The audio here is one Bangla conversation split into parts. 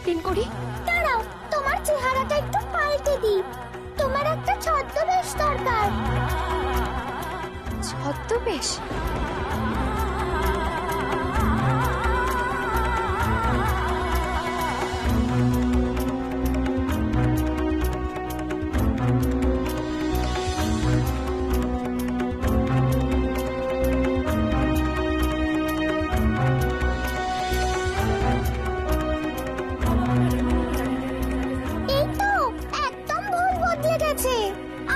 মেনটেন করি। দাঁড়াও, তোমার চেহারাটা একটু পাল্টে দিই। তোমার একটা ছদ্মবেশ দরকার। ছদ্মবেশ? এই তো, একদম ভুল বদলে গেছে।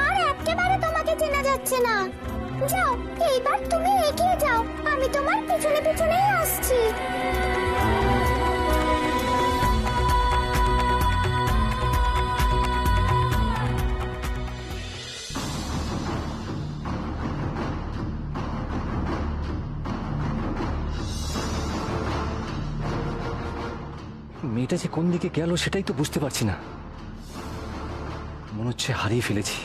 আর একেবারে তোমাকে চেনা যাচ্ছে না। যাও, এইবার তুমি এগিয়ে যাও, আমি তোমার পিছনে পিছনেই আসছি। মেয়েটা যে কোন দিকে গেল সেটাই তো বুঝতে পারছি না। মনে হচ্ছে হারিয়ে ফেলেছি।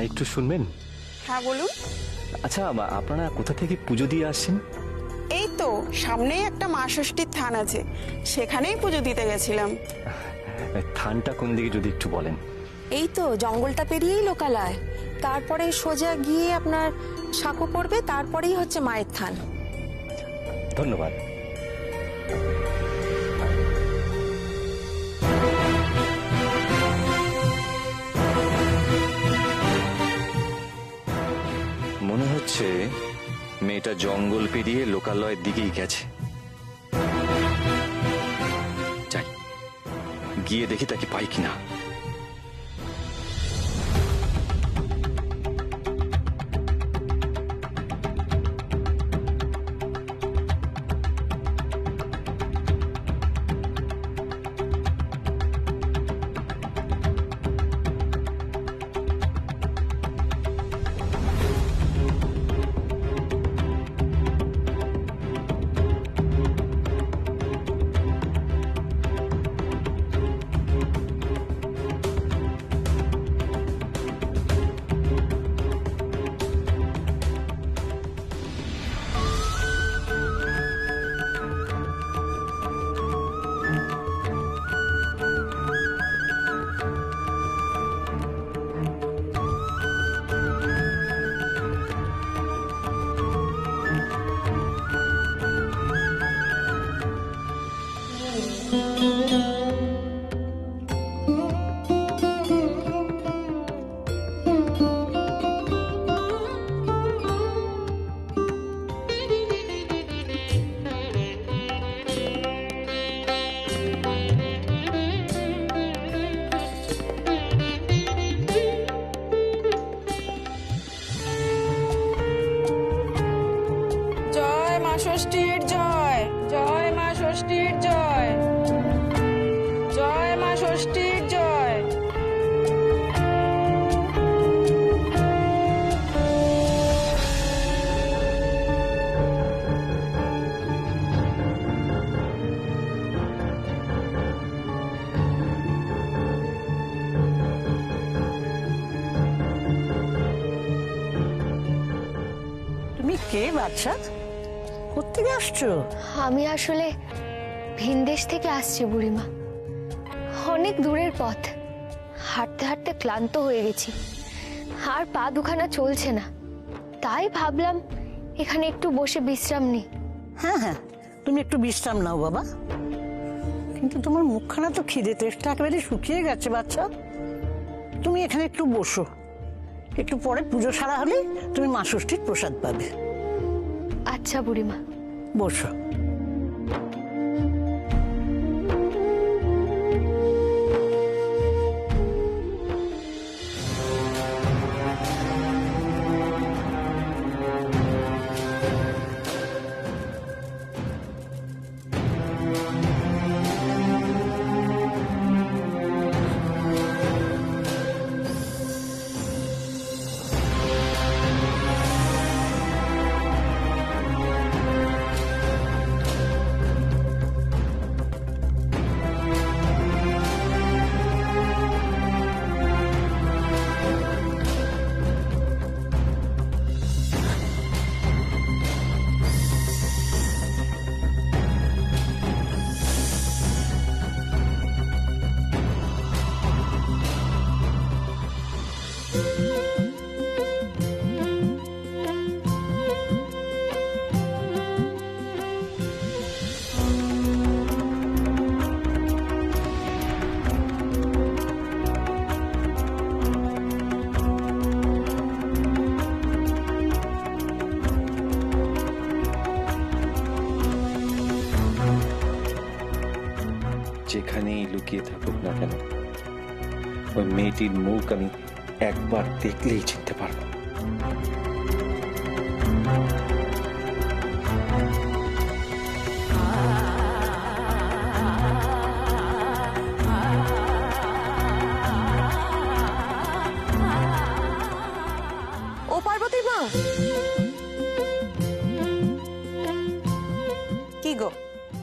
একটু শুনবেন? হ্যাঁ বলুন। আচ্ছা, আপনারা কোথা থেকে পুজো দিয়ে আসছেন? এই তো সামনেই একটা মা ষষ্ঠীর থান আছে, সেখানেই পুজো দিতে গেছিলাম। থানটা কোন দিকে যদি একটু বলেন। এই তো জঙ্গলটা পেরিয়েই লোকালয়, তারপরে সোজা গিয়ে আপনার সাঁকো পড়বে, তারপরেই হচ্ছে মায়ের থান। ধন্যবাদ। মনে হচ্ছে মেয়েটা জঙ্গল পেরিয়ে লোকালয়ের দিকেই গেছে। যাই, গিয়ে দেখি তাকে পাই কিনা। জয় মা ষষ্ঠীর জয়, জয় মা ষষ্ঠীর জয়, জয় মা ষষ্ঠীর জয়। তুমি কে বাচ্চা? কোত্থেকে আসছো? আমি আসলে ভিনদেশ থেকে আসছি বুড়িমা। অনেক দূরের পথ, হাঁটতে হাঁটতে ক্লান্ত হয়ে গেছি, আর পা দুখানা চলছে না। তাই ভাবলাম এখানে একটু বসে বিশ্রাম নিই। হ্যাঁ হ্যাঁ, তুমি একটু বিশ্রাম নাও বাবা। কিন্তু তোমার মুখখানা তো খিদে তেষ্টা একেবারে শুকিয়ে গেছে বাচ্চা। তুমি এখানে একটু বসো, একটু পরে পুজো সারা হলে তুমি মা ষষ্ঠীর প্রসাদ পাবে। আচ্ছা বুড়িমা। বসো। যেখানেই লুকিয়ে থাকুক না কেন, ওই মেয়েটির মুখ আমি একবার দেখলেই চিনতে পারবো। ও পার্বতী মা, কি গো,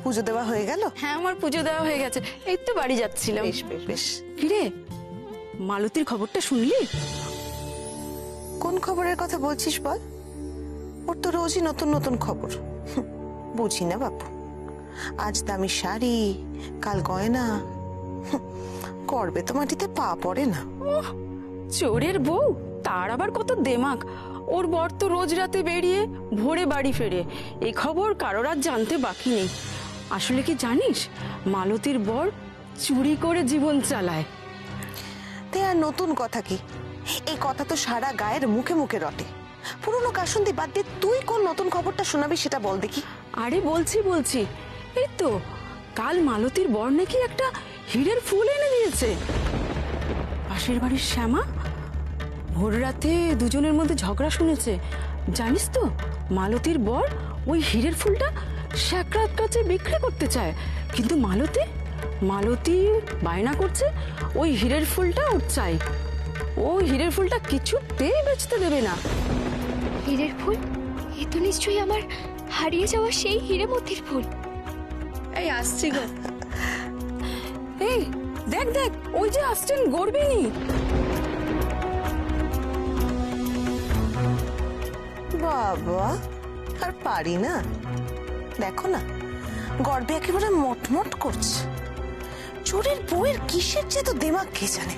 পুজো দেওয়া হয়ে গেল? হ্যাঁ, আমার পুজো দেওয়া হয়ে গেছে, এই তো বাড়ি যাচ্ছিলাম। বেশ বেশ বেশ। কিরে, মালতীর খবরটা শুনলি? কোন খবরের কথা বলছিস বল? ওর তো রোজই নতুন নতুন খবর। বুঝি না বাপু, আজ দামি শাড়ি, কাল গয়না। করবে তো মাটিতে পা পড়ে না। চোরের বউ, তার আবার কত দেমাক। ওর বর তো রোজ রাতে বেরিয়ে ভোরে বাড়ি ফেরে, এই খবর কারোর আর জানতে বাকি নেই। আসলে কি জানিস, মালতীর বর চুরি করে জীবন চালায়। তে আর নতুন কথা কি? এই কথা তো সারা গায়ের মুখে মুখে রটে। পুরনো কাসুন্দি বাদ দিয়ে তুই কোন নতুন খবরটা শোনাবি সেটা বল দেখি। আরে বলছি, এই তো কাল মালতীর বর নাকি একটা হীরের ফুল এনে দিয়েছে। পাশের বাড়ির শ্যামা ভোর রাতে দুজনের মধ্যে ঝগড়া শুনেছে। জানিস তো, মালতীর বর ওই হীরের ফুলটা শ্যাকরাত কাছে বিক্রি করতে চায়, কিন্তু মালতী বায়না করছে ওই হীরের ফুলটা ওর চাই। ও হীরের ফুলটা কিছুতেই বেচতে দেবে না। হীরের ফুল? এ তো নিশ্চয়ই আমার হারিয়ে যাওয়া সেই হীরে মতির ফুল। এই আসছি গো। এই দেখ দেখ, ওই যে আসছেন গর্বিনী। বাবা, আর পারি না। দেখো না, গর্বে একেবারে মটমট করছে। চোরের বউয়ের কিসের যে তো দেমাগ কে জানে।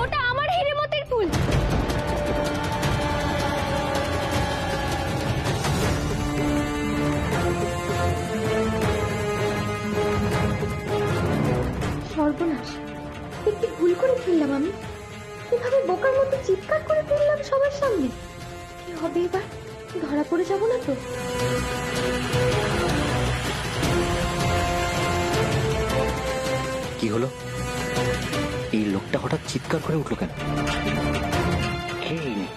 ওটা আমার হীরে মতির ফুল। সর্বনাশ, কি ভুল করে ফেললাম আমি? কিভাবে বোকার মতো চিৎকার করে ফেললাম সবার সামনে? কি হবে এবার? ধরা পড়ে যাব না তো? কি হলো? এই লোকটা হঠাৎ চিৎকার করে উঠলো কেন? কে ইনি?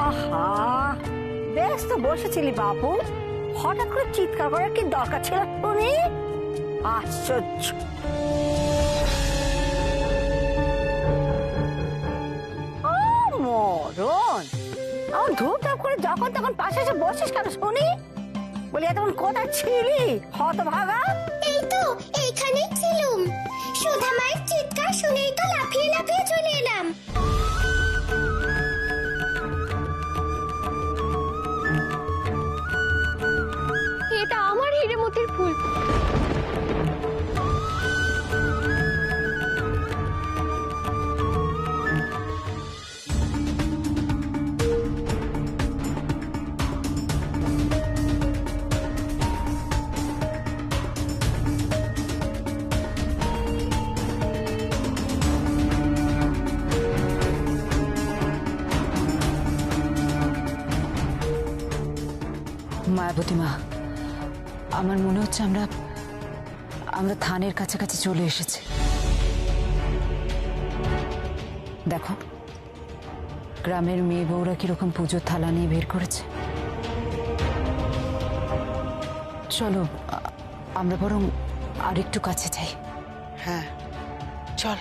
আহা, বেশ তো বসেছিলি বাবু, হঠাৎ করে চিৎকার করার কি দরকার ছিল শুনি? আশ্চর্য। ও মরণ, আমার ধূপ ধাপ করে যখন তখন পাশে এসে বসিস কেন শুনি? বলি এতক্ষণ কোথায় ছিলি হতভাগা? এই তো এইখানেই ছিলুম। সুধা মায়ের চিৎকার শুনেই তো লাফিয়ে লাফিয়ে চলে এলাম। এটা আমার হীরে মতির ফুল। মায়াবতী মা, আমার মনে হচ্ছে আমরা থানের কাছাকাছি চলে এসেছি। দেখো, গ্রামের মেয়ে বউরা কিরকম পুজোর থালা নিয়ে বের করেছে। চলো আমরা বরং আরেকটু কাছে যাই। হ্যাঁ, চল।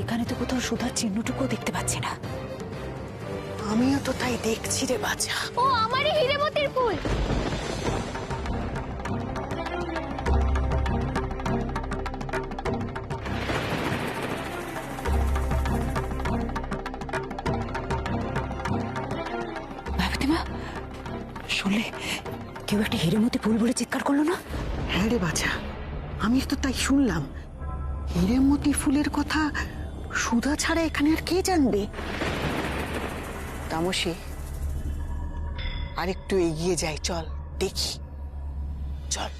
এখানে তো কোথাও সুধার চিহ্নটুকুও দেখতে পাচ্ছি না। আমিও তো তাই দেখছি রে বাছা। ও আমারই হিরেমতির ফুল। মায়াবতী মা, শুনলে কেউ একটা হিরেমতি ফুল বলে চিৎকার করলো না? হ্যাঁ রে বাছা, আমি তো তাই শুনলাম। হিরেমতি ফুলের কথা সুধা ছাড়া এখানে আর কে জানবে? তামসী, আর একটু এগিয়ে যাই, চল দেখি, চল।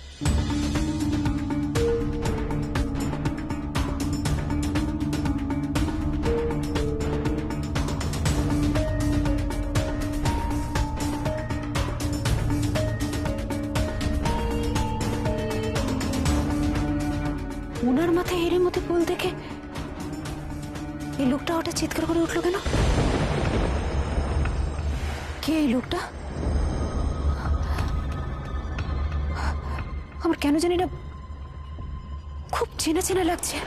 ওনার মাথায় হিরেমতি ফুল দেখে এই লোকটা হঠাৎ চিৎকার করে উঠলো কেন? কে এই লোকটা? আমার কেন জানি না খুব চেনা চেনা লাগছে,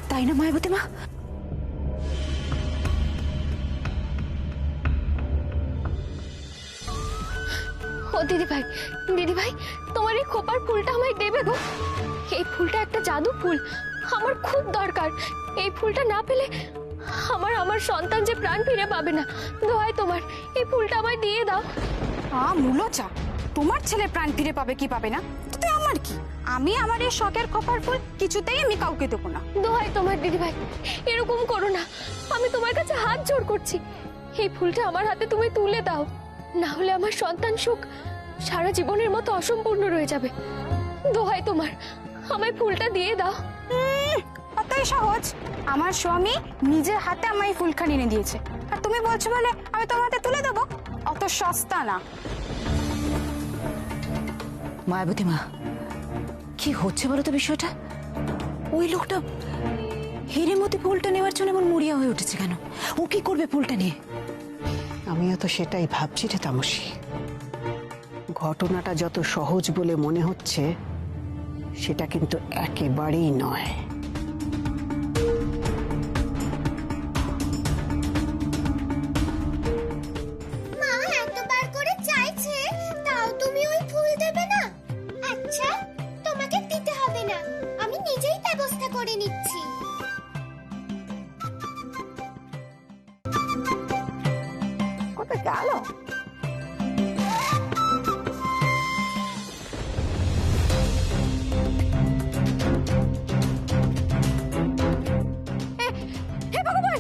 তাই না মায়াবতী মা? ও দিদি ভাই, তোমার এই খোপার ফুলটা আমায় দেবে গো। এই ফুলটা একটা জাদু ফুল, আমার খুব দরকার। এই ফুলটা না পেলে আমার সন্তান যে প্রাণ ফিরে পাবে না। দোহাই তোমার, এই ফুলটা আমায় দিয়ে দাও। মূলচা, তোমার ছেলে প্রাণ ফিরে পাবে কি পাবে না তাতে আমার কি? আমি আমার এই শখের খোপার ফুল কিছুতেই আমি কাউকে দেবো না। দোহাই তোমার দিদি ভাই, এরকম করো না। আমি তোমার কাছে হাত জোড় করছি, এই ফুলটা আমার হাতে তুমি তুলে দাও, না হলে আমার সন্তান সুখ সারা জীবনের মতো অসম্পূর্ণ রয়ে যাবে। দোহাই তোমার, আমায় ফুলটা দিয়ে দাও। অতই সহজ? আমার স্বামী নিজের হাতে আমায় এই ফুলখানি এনে দিয়েছে, আর তুমি বলছো বলে আমি তোমার হাতে তুলে দেবো? অত সস্তা না। মায়াবতী মা, কি হচ্ছে বলো তো বিষয়টা? ওই লোকটা হিরেমতি ফুলটা নেওয়ার জন্য এমন মরিয়া হয়ে উঠেছে কেন? ও কি করবে ফুলটা নিয়ে? আমিও তো সেটাই ভাবছি রে তামসী। ঘটনাটা যত সহজ বলে মনে হচ্ছে সেটা কিন্তু একেবারেই নয়। মা এতবার করে চাইছে, তাও তুমি ওই ফুল দেবে না? আচ্ছা, তোমাকে দিতে হবে না, আমি নিজেই ব্যবস্থা করে নিচ্ছি। কোথায় গেল? হে ভগবান,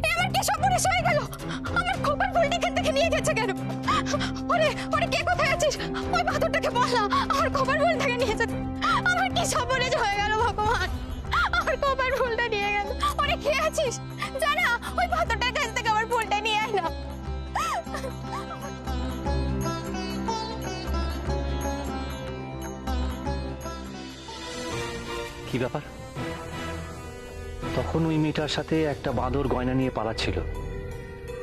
এ আমার কি সর্বনাশ হয়ে গেল? আমার খোপার ফুলটি এখান থেকে নিয়ে গেছে কেন? ওরে কে কোথায় আছিস? ওই বাদরটাকে বল না আমার খোপার ফুল থেকে নিয়ে যেতে। আমার কি সর্বনাশ হয়ে গেল ভগবান, আমার খোপার ফুলটা নিয়ে গেল। ওরে কে আছিস? জানা ওই বাদরটার কাছ থেকে আমার ফুলটা নিয়ে আয় না। কি ব্যাপার? তখন ওই মেয়েটার সাথে একটা বাঁদর গয়না নিয়ে পালাচ্ছিল,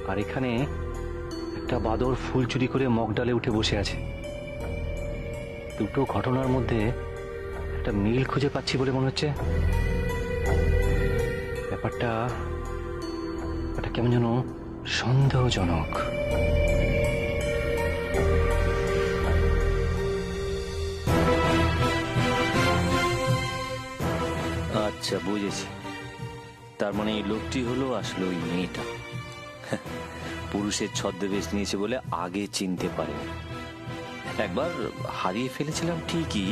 আর এখানে একটা বাঁদর ফুল চুরি করে মগডালে উঠে বসে আছে। দুটো ঘটনার মধ্যে একটা মিল খুঁজে পাচ্ছি বলে মনে হচ্ছে। ব্যাপারটা কেমন যেন সন্দেহজনক। আচ্ছা, বুঝেছি। তার মানে এই লোকটি হলো আসলে ওই মেয়েটা। পুরুষের ছদ্মবেশ নিয়েছে বলে আগে চিনতে পারেনি। একবার হারিয়ে ফেলেছিলাম ঠিকই,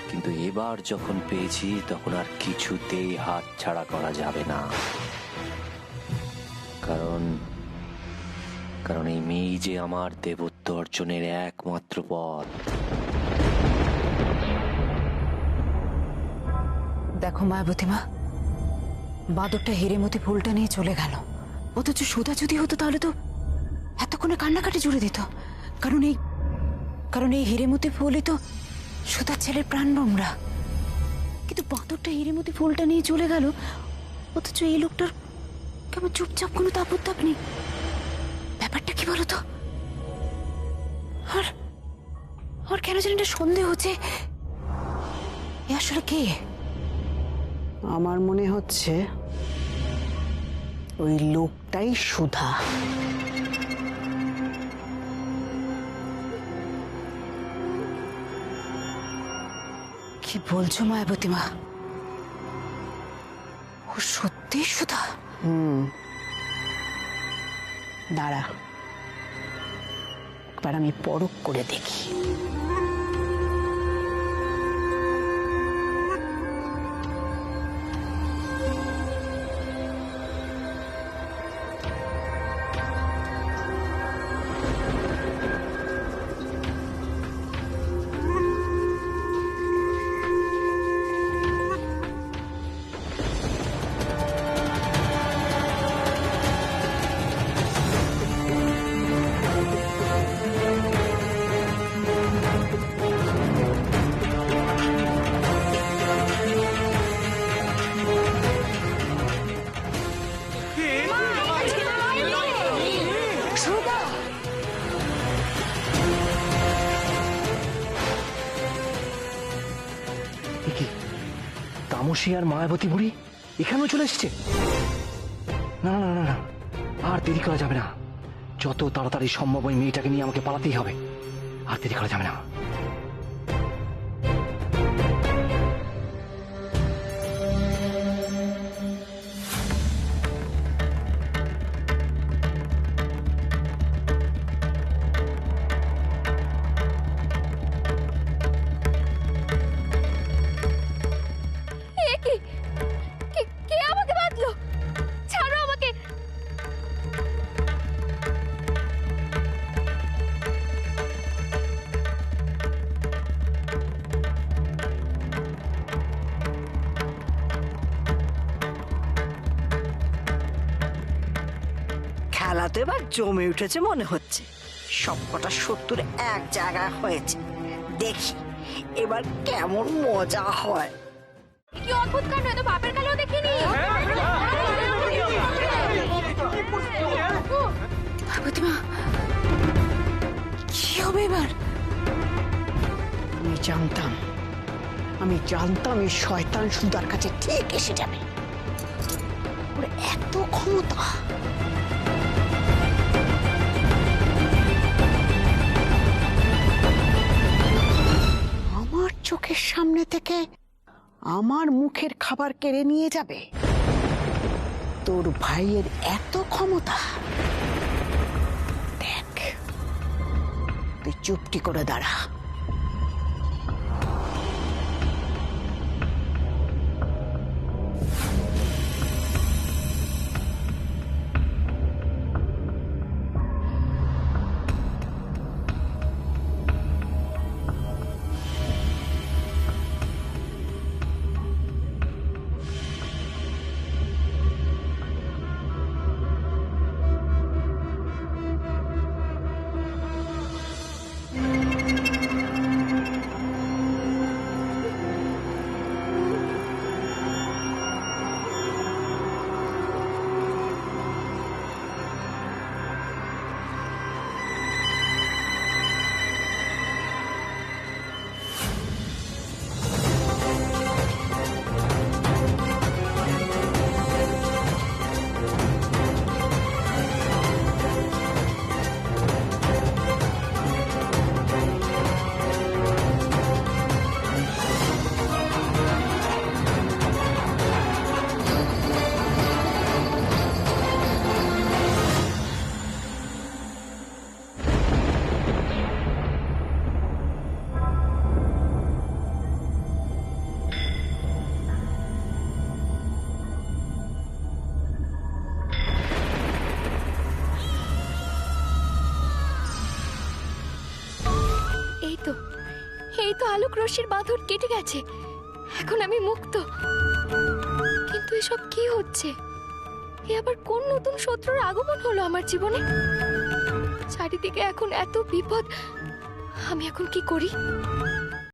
কিন্তু এবার যখন পেয়েছি তখন আর কিছুতেই হাত ছাড়া করা যাবে না। কারণ এই মেয়ে যে আমার দেবত্ব অর্জনের একমাত্র পথ। দেখো মায়াবতী মা, বাদরটা হিরেমতি ফুলটা নিয়ে চলে গেল, অথচ সুধা যদি হতো তাহলে তো এতক্ষণে কান্নাকাটি জুড়ে দিত। কারণ এই হিরেমতি ফুলই তো সুধার ছেলের প্রাণ ভোমরা। কিন্তু বাদরটা হিরেমতি ফুলটা নিয়ে চলে গেল, অথচ এই লোকটার কেমন চুপচাপ, কোনো তাপ নেই। ব্যাপারটা কি বলতো? আর কেন জানি না সন্দেহ হচ্ছে, এ আসলে কে? আমার মনে হচ্ছে ওই লোকটাই সুধা। কি বলছো মায়াবতী মা? ও সত্যি সুধা? দাঁড়া, একবার আমি পরখ করে দেখি। তামসী আর মায়াবতী বুড়ি এখানেও চলে এসেছে? না না না না, আর দেরি করা যাবে না। যত তাড়াতাড়ি সম্ভব ওই মেয়েটাকে নিয়ে আমাকে পালাতেই হবে। আর দেরি করা যাবে না। কে আমাকে বাঁধলো? ছাড়ো আমাকে। খেলা তো এবার জমে উঠেছে মনে হচ্ছে। সবকটা শত্রুর এক জায়গায় হয়েছে। দেখি এবার কেমন মজা হয়। কি অদ্ভুত কাণ্ড, এত বাপের কালেও দেখিনি। মায়াবতী মা, কি হবে এবার? আমি জানতাম এই শয়তান সুধার কাছে ঠিক এসে যাবে। ওর এত ক্ষমতা। আমার চোখের সামনে থেকে আমার মুখের খাবার কেড়ে নিয়ে যাবে। তোর ভাইয়ের এত ক্ষমতা। দেখ, তুই চুপটি করে দাঁড়া। এই তো আলোক রশ্মির বাঁধন কেটে গেছে। এখন আমি মুক্ত। কিন্তু এসব কি হচ্ছে? এ আবার কোন নতুন শত্রুর আগমন হলো আমার জীবনে? চারিদিকে এখন এত বিপদ। আমি এখন কি করি?